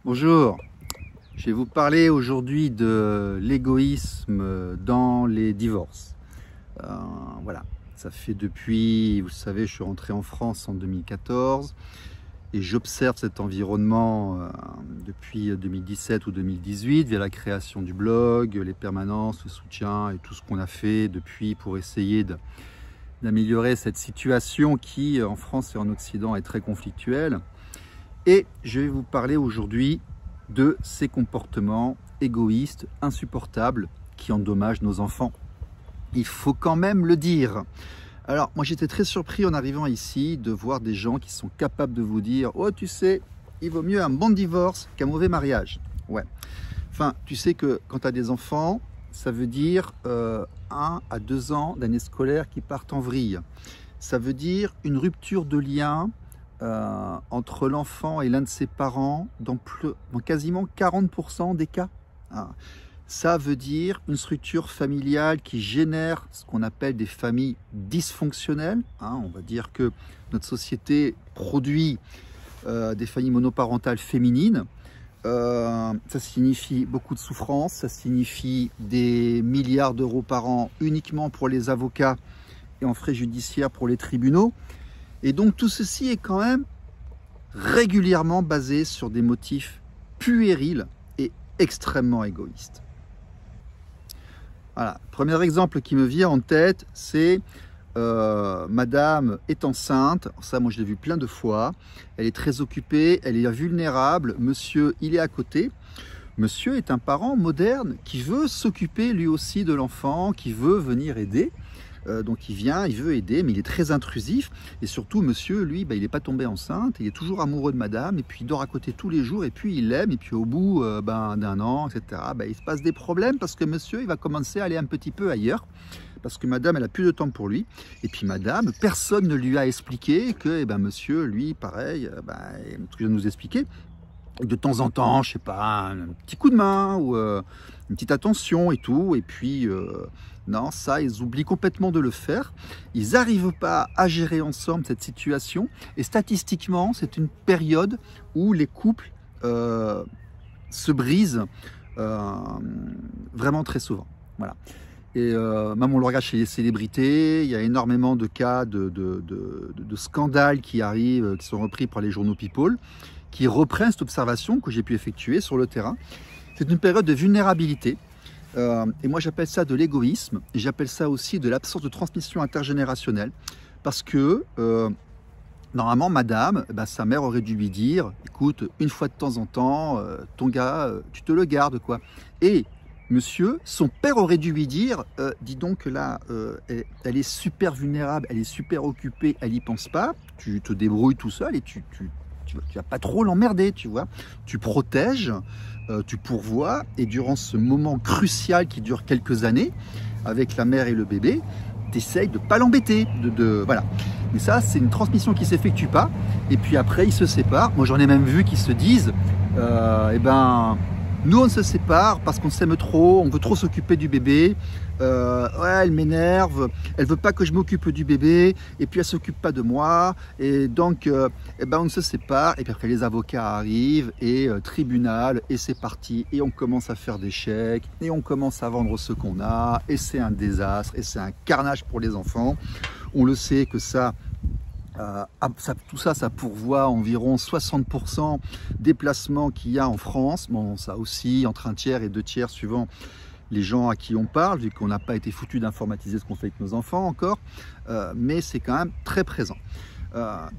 Bonjour, je vais vous parler aujourd'hui de l'égoïsme dans les divorces. Voilà, ça fait depuis, vous le savez, je suis rentré en France en 2014 et j'observe cet environnement depuis 2017 ou 2018 via la création du blog, les permanences, le soutien et tout ce qu'on a fait depuis pour essayer d'améliorer cette situation qui, en France et en Occident, est très conflictuelle. Et je vais vous parler aujourd'hui de ces comportements égoïstes, insupportables, qui endommagent nos enfants. Il faut quand même le dire. Alors, moi j'étais très surpris en arrivant ici de voir des gens qui sont capables de vous dire « Oh, tu sais, il vaut mieux un bon divorce qu'un mauvais mariage. » Ouais. Enfin, tu sais que quand tu as des enfants, ça veut dire 1 à 2 ans d'année scolaire qui partent en vrille. Ça veut dire une rupture de lien entre l'enfant et l'un de ses parents dans quasiment 40% des cas. Ça veut dire une structure familiale qui génère ce qu'on appelle des familles dysfonctionnelles. On va dire que notre société produit des familles monoparentales féminines. Ça signifie beaucoup de souffrance, ça signifie des milliards d'euros par an uniquement pour les avocats et en frais judiciaires pour les tribunaux. Et donc tout ceci est quand même régulièrement basé sur des motifs puérils et extrêmement égoïstes. Voilà, premier exemple qui me vient en tête, c'est madame est enceinte, ça moi je l'ai vu plein de fois, elle est très occupée, elle est vulnérable, monsieur il est à côté. Monsieur est un parent moderne qui veut s'occuper lui aussi de l'enfant, qui veut venir aider. Donc il vient, il veut aider, mais il est très intrusif. Et surtout, monsieur, lui, il n'est pas tombé enceinte, il est toujours amoureux de madame, et puis il dort à côté tous les jours, et puis il l'aime, et puis au bout d'un an, etc., il se passe des problèmes parce que monsieur, il va commencer à aller un petit peu ailleurs, parce que madame, elle n'a plus de temps pour lui. Et puis madame, personne ne lui a expliqué que monsieur, lui, pareil, ce que je viens de nous expliquer, de temps en temps, je sais pas, un petit coup de main ou une petite attention et tout. Et puis, non, ça, ils oublient complètement de le faire. Ils n'arrivent pas à gérer ensemble cette situation. Et statistiquement, c'est une période où les couples se brisent vraiment très souvent. Voilà. Et même on le regarde chez les célébrités, il y a énormément de cas de scandales qui arrivent, qui sont repris par les journaux People, qui reprennent cette observation que j'ai pu effectuer sur le terrain. C'est une période de vulnérabilité. Et moi j'appelle ça de l'égoïsme, et j'appelle ça aussi de l'absence de transmission intergénérationnelle, parce que normalement madame, sa mère aurait dû lui dire, écoute, une fois de temps en temps, ton gars, tu te le gardes quoi. Et monsieur, son père aurait dû lui dire, dis donc là, elle est super vulnérable, elle est super occupée, elle n'y pense pas, tu te débrouilles tout seul et tu vas pas trop l'emmerder, tu vois. Tu protèges, tu pourvois, et durant ce moment crucial qui dure quelques années, avec la mère et le bébé, tu essayes de ne pas l'embêter. Voilà. Mais ça, c'est une transmission qui ne s'effectue pas. Et puis après, ils se séparent. Moi, j'en ai même vu qui se disent, nous, on se sépare parce qu'on s'aime trop, on veut trop s'occuper du bébé. Ouais, elle m'énerve, elle veut pas que je m'occupe du bébé, et puis elle s'occupe pas de moi, et donc on se sépare. Et puis après les avocats arrivent, et tribunal, et c'est parti, et on commence à faire des chèques, et on commence à vendre ce qu'on a, et c'est un désastre, et c'est un carnage pour les enfants. On le sait que tout ça, ça pourvoit environ 60% des placements qu'il y a en France. Bon, ça aussi, entre 1/3 et 2/3 suivant les gens à qui on parle, vu qu'on n'a pas été foutu d'informatiser ce qu'on fait avec nos enfants encore, mais c'est quand même très présent.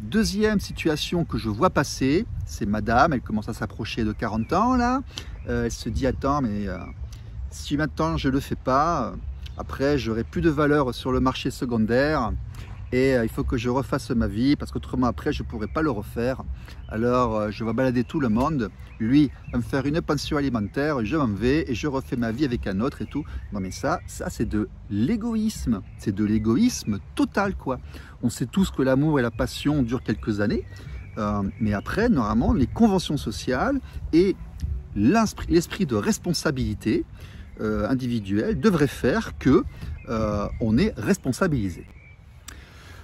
Deuxième situation que je vois passer, c'est madame, elle commence à s'approcher de 40 ans là, elle se dit attends, mais si maintenant je ne le fais pas, après j'aurai plus de valeur sur le marché secondaire, et il faut que je refasse ma vie, parce qu'autrement après je ne pourrai pas le refaire. Alors je vais balader tout le monde, lui va me faire une pension alimentaire, je m'en vais et je refais ma vie avec un autre et tout. Non mais ça c'est de l'égoïsme, c'est de l'égoïsme total quoi. On sait tous que l'amour et la passion durent quelques années, mais après normalement les conventions sociales et l'esprit de responsabilité individuelle devraient faire que on est responsabilisé.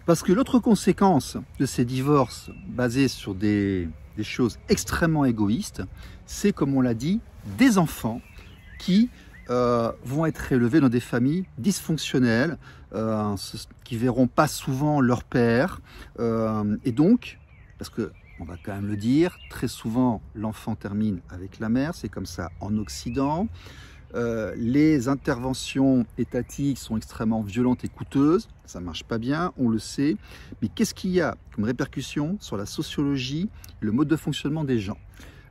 Parce que l'autre conséquence de ces divorces basés sur des choses extrêmement égoïstes, c'est, comme on l'a dit, des enfants qui vont être élevés dans des familles dysfonctionnelles, qui verront pas souvent leur père, et donc, parce que on va quand même le dire, très souvent l'enfant termine avec la mère, c'est comme ça en Occident. Les interventions étatiques sont extrêmement violentes et coûteuses, ça ne marche pas bien, on le sait, mais qu'est-ce qu'il y a comme répercussion sur la sociologie, le mode de fonctionnement des gens?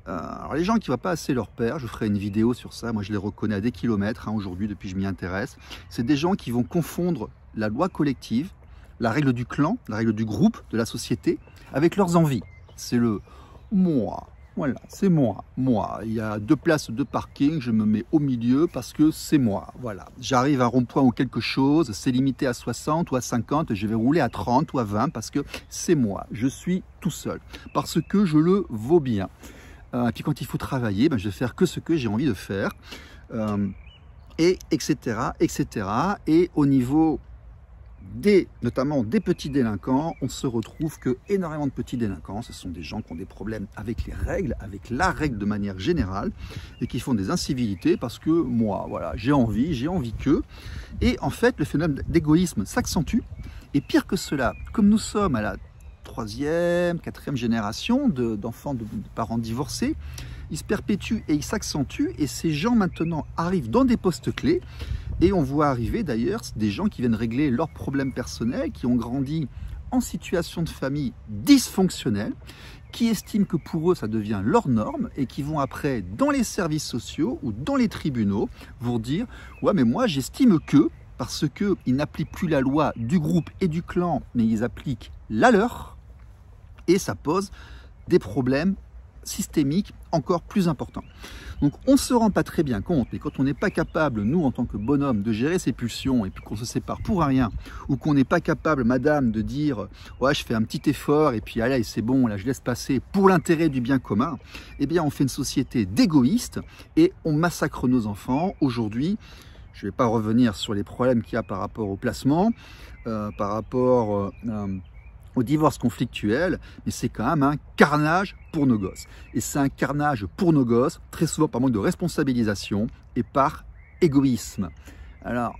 Alors les gens qui ne voient pas assez leur père, je ferai une vidéo sur ça, moi je les reconnais à des kilomètres aujourd'hui depuis que je m'y intéresse, c'est des gens qui vont confondre la loi collective, la règle du clan, la règle du groupe, de la société, avec leurs envies. C'est le moi. Voilà, c'est moi. Il y a 2 places de parking, je me mets au milieu parce que c'est moi. Voilà, j'arrive à un rond-point ou quelque chose, c'est limité à 60 ou à 50, je vais rouler à 30 ou à 20 parce que c'est moi. Je suis tout seul, parce que je le vaux bien. Et puis quand il faut travailler, je vais faire que ce que j'ai envie de faire, et etc., etc. Et au niveau notamment des petits délinquants, on se retrouve que énormément de petits délinquants, ce sont des gens qui ont des problèmes avec les règles, avec la règle de manière générale, et qui font des incivilités parce que moi, voilà, j'ai envie qu'eux. Et en fait, le phénomène d'égoïsme s'accentue. Et pire que cela, comme nous sommes à la 3e, 4e génération d'enfants de parents divorcés, il se perpétue et il s'accentue, et ces gens maintenant arrivent dans des postes clés. Et on voit arriver d'ailleurs des gens qui viennent régler leurs problèmes personnels, qui ont grandi en situation de famille dysfonctionnelle, qui estiment que pour eux ça devient leur norme, et qui vont après dans les services sociaux ou dans les tribunaux vous dire « Ouais mais moi j'estime que », parce qu'ils n'appliquent plus la loi du groupe et du clan, mais ils appliquent la leur, et ça pose des problèmes systémiques encore plus importants. Donc on ne se rend pas très bien compte, mais quand on n'est pas capable, nous en tant que bonhomme, de gérer ses pulsions, et puis qu'on se sépare pour rien, ou qu'on n'est pas capable, madame, de dire « ouais, je fais un petit effort, et puis allez, c'est bon, là je laisse passer pour l'intérêt du bien commun », eh bien on fait une société d'égoïstes, et on massacre nos enfants. Aujourd'hui, je ne vais pas revenir sur les problèmes qu'il y a par rapport au placement, par rapport au divorce conflictuel, mais c'est quand même un carnage pour nos gosses. Et c'est un carnage pour nos gosses, très souvent par manque de responsabilisation et par égoïsme. Alors,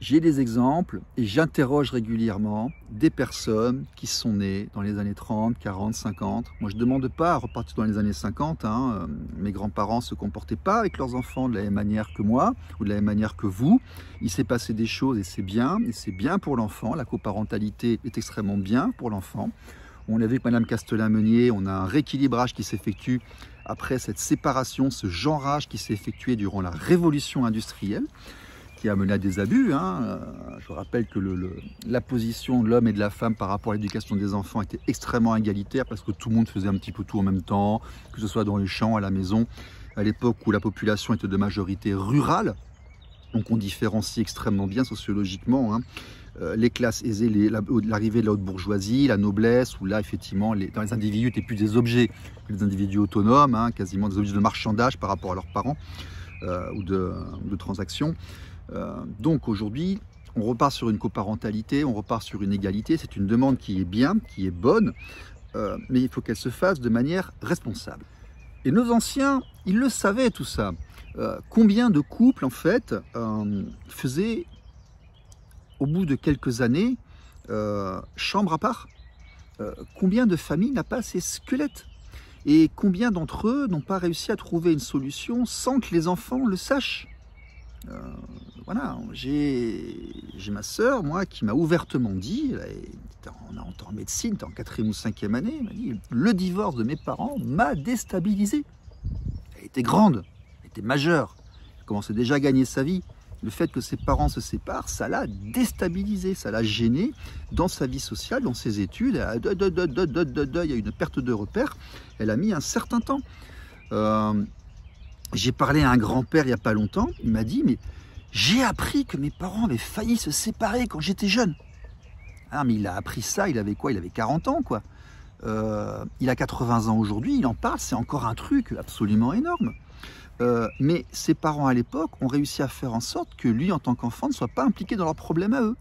j'ai des exemples et j'interroge régulièrement des personnes qui sont nées dans les années 30, 40, 50. Moi, je ne demande pas à repartir dans les années 50. Mes grands-parents ne se comportaient pas avec leurs enfants de la même manière que moi ou de la même manière que vous. Il s'est passé des choses et c'est bien pour l'enfant. La coparentalité est extrêmement bien pour l'enfant. On l'a vu avec Madame Castellin-Meunier, on a un rééquilibrage qui s'effectue après cette séparation, ce genrage qui s'est effectué durant la révolution industrielle, qui a mené à des abus. Je rappelle que la position de l'homme et de la femme par rapport à l'éducation des enfants était extrêmement égalitaire parce que tout le monde faisait un petit peu tout en même temps, que ce soit dans les champs, à la maison, à l'époque où la population était de majorité rurale. Donc on différencie extrêmement bien sociologiquement les classes aisées, l'arrivée de la haute bourgeoisie, la noblesse, où là effectivement dans les individus n'étaient plus des objets, des individus autonomes, quasiment des objets de marchandage par rapport à leurs parents ou de transactions. Donc aujourd'hui, on repart sur une coparentalité, on repart sur une égalité. C'est une demande qui est bien, qui est bonne, mais il faut qu'elle se fasse de manière responsable. Et nos anciens, ils le savaient tout ça. Combien de couples, en fait, faisaient, au bout de quelques années, chambre à part? Combien de familles n'a pas ces squelettes? Et combien d'entre eux n'ont pas réussi à trouver une solution sans que les enfants le sachent? Voilà, j'ai ma sœur, moi, qui m'a ouvertement dit, on est en médecine, en 4e ou 5e année, elle m'a dit « Le divorce de mes parents m'a déstabilisé ». Elle était grande, elle était majeure, elle commençait déjà à gagner sa vie. Le fait que ses parents se séparent, ça l'a déstabilisé, ça l'a gêné dans sa vie sociale, dans ses études. Il y a une perte de repères, elle a mis un certain temps. J'ai parlé à un grand-père il n'y a pas longtemps, il m'a dit « Mais j'ai appris que mes parents avaient failli se séparer quand j'étais jeune. » Ah, mais il a appris ça, il avait quoi? Il avait 40 ans, quoi. Il a 80 ans aujourd'hui, il en parle, c'est encore un truc absolument énorme. Mais ses parents à l'époque ont réussi à faire en sorte que lui, en tant qu'enfant, ne soit pas impliqué dans leurs problèmes à eux.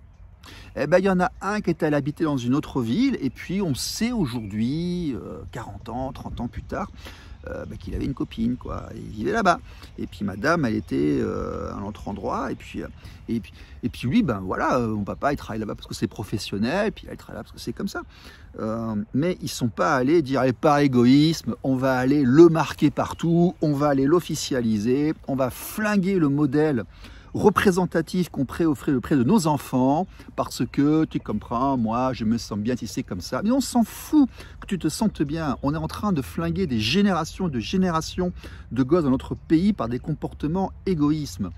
Eh ben, il y en a un qui est allé habiter dans une autre ville, et puis on sait aujourd'hui, 40 ans, 30 ans plus tard, qu'il avait une copine, quoi. Il vivait là-bas. Et puis madame, elle était à un autre endroit. Et puis lui, ben voilà, mon papa, il travaille là-bas parce que c'est professionnel, puis elle travaille là parce que c'est comme ça. Mais ils ne sont pas allés dire, allez, par égoïsme, on va aller le marquer partout, on va aller l'officialiser, on va flinguer le modèle représentatif qu'on offrait auprès de nos enfants, parce que tu comprends, moi je me sens bien si c'est comme ça. Mais on s'en fout que tu te sentes bien. On est en train de flinguer des générations et de générations de gosses dans notre pays par des comportements égoïsmes.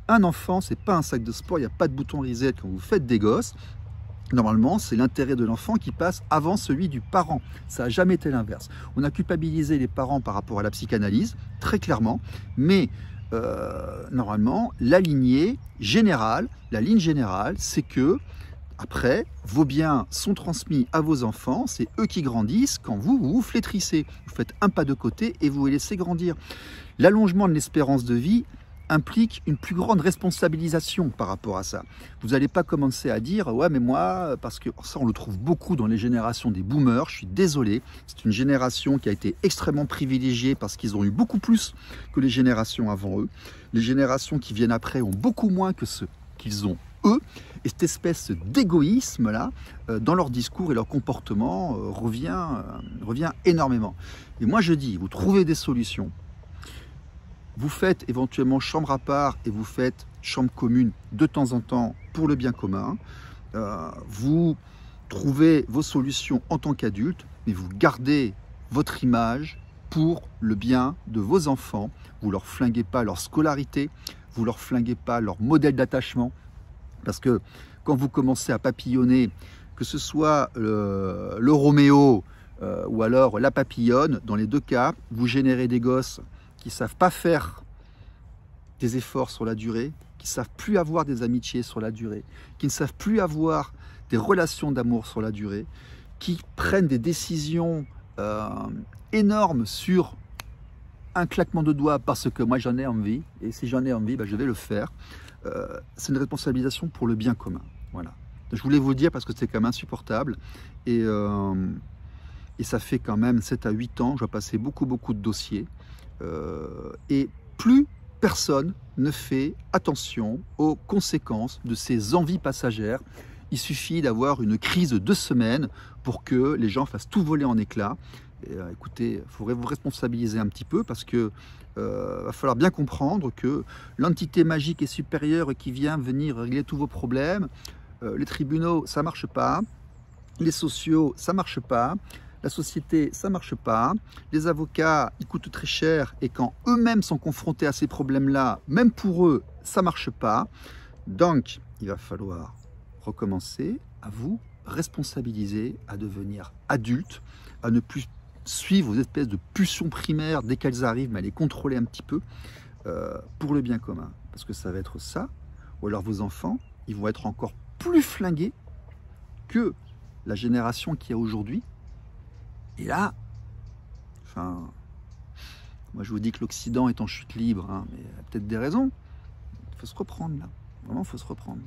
Un enfant, c'est pas un sac de sport, il n'y a pas de bouton reset quand vous faites des gosses. Normalement, c'est l'intérêt de l'enfant qui passe avant celui du parent. Ça n'a jamais été l'inverse. On a culpabilisé les parents par rapport à la psychanalyse, très clairement, mais normalement, la ligne générale, c'est que après, vos biens sont transmis à vos enfants, c'est eux qui grandissent quand vous flétrissez. Vous faites un pas de côté et vous les laissez grandir. L'allongement de l'espérance de vie implique une plus grande responsabilisation par rapport à ça. Vous n'allez pas commencer à dire « ouais mais moi », parce que ça on le trouve beaucoup dans les générations des boomers, je suis désolé, c'est une génération qui a été extrêmement privilégiée parce qu'ils ont eu beaucoup plus que les générations avant eux. Les générations qui viennent après ont beaucoup moins que ceux qu'ils ont eux, et cette espèce d'égoïsme-là, dans leur discours et leur comportement, revient énormément. Et moi je dis, vous trouvez des solutions. Vous faites éventuellement chambre à part et vous faites chambre commune de temps en temps pour le bien commun. Vous trouvez vos solutions en tant qu'adulte, mais vous gardez votre image pour le bien de vos enfants. Vous ne leur flinguez pas leur scolarité, vous ne leur flinguez pas leur modèle d'attachement. Parce que quand vous commencez à papillonner, que ce soit le Roméo ou alors la papillonne, dans les deux cas, vous générez des gosses qui ne savent pas faire des efforts sur la durée, qui ne savent plus avoir des amitiés sur la durée, qui ne savent plus avoir des relations d'amour sur la durée, qui prennent des décisions énormes sur un claquement de doigts parce que moi j'en ai envie, et si j'en ai envie, ben, je vais le faire. C'est une responsabilisation pour le bien commun. Voilà. Je voulais vous le dire parce que c'est quand même insupportable. Et ça fait quand même 7 à 8 ans, je dois passer beaucoup de dossiers. Et plus personne ne fait attention aux conséquences de ces envies passagères. Il suffit d'avoir une crise de 2 semaines pour que les gens fassent tout voler en éclats. Et, écoutez, il faudrait vous responsabiliser un petit peu parce que va falloir bien comprendre que l'entité magique et supérieure qui vient venir régler tous vos problèmes, les tribunaux, ça marche pas, les sociaux, ça marche pas, la société, ça marche pas, les avocats, ils coûtent très cher et quand eux-mêmes sont confrontés à ces problèmes-là, même pour eux, ça marche pas. Donc, il va falloir recommencer à vous responsabiliser, à devenir adulte, à ne plus suivre vos espèces de pulsions primaires dès qu'elles arrivent, mais à les contrôler un petit peu pour le bien commun. Parce que ça va être ça, ou alors vos enfants, ils vont être encore plus flingués que la génération qu'il y a aujourd'hui. Et là, enfin, moi je vous dis que l'Occident est en chute libre, hein, mais il y a peut-être des raisons. Il faut se reprendre là, vraiment il faut se reprendre.